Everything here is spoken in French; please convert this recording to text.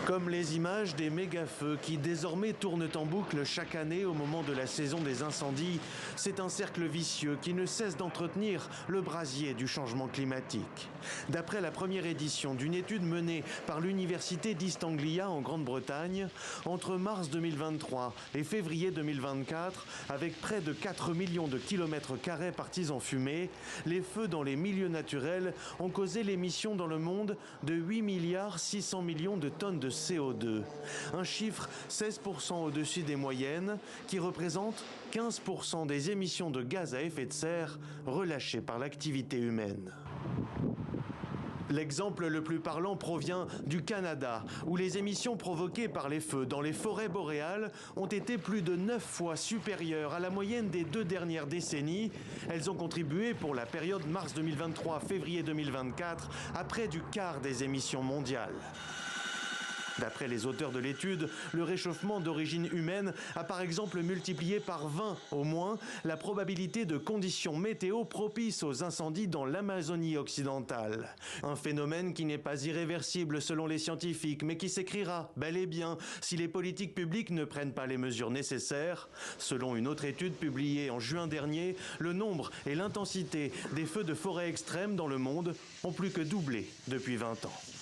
Comme les images des méga-feux qui désormais tournent en boucle chaque année au moment de la saison des incendies, c'est un cercle vicieux qui ne cesse d'entretenir le brasier du changement climatique. D'après la première édition d'une étude menée par l'université d'East Anglia en Grande-Bretagne, entre mars 2023 et février 2024, avec près de 4 millions de kilomètres carrés partis en fumée, les feux dans les milieux naturels ont causé l'émission dans le monde de 8 milliards 600 millions de tonnes de CO2. Un chiffre 16% au-dessus des moyennes qui représente 15% des émissions de gaz à effet de serre relâchées par l'activité humaine. L'exemple le plus parlant provient du Canada, où les émissions provoquées par les feux dans les forêts boréales ont été plus de 9 fois supérieures à la moyenne des 2 dernières décennies. Elles ont contribué pour la période mars 2023-février 2024 à près du quart des émissions mondiales. D'après les auteurs de l'étude, le réchauffement d'origine humaine a par exemple multiplié par 20 au moins la probabilité de conditions météo propices aux incendies dans l'Amazonie occidentale. Un phénomène qui n'est pas irréversible selon les scientifiques, mais qui s'écrira bel et bien si les politiques publiques ne prennent pas les mesures nécessaires. Selon une autre étude publiée en juin dernier, le nombre et l'intensité des feux de forêt extrêmes dans le monde ont plus que doublé depuis 20 ans.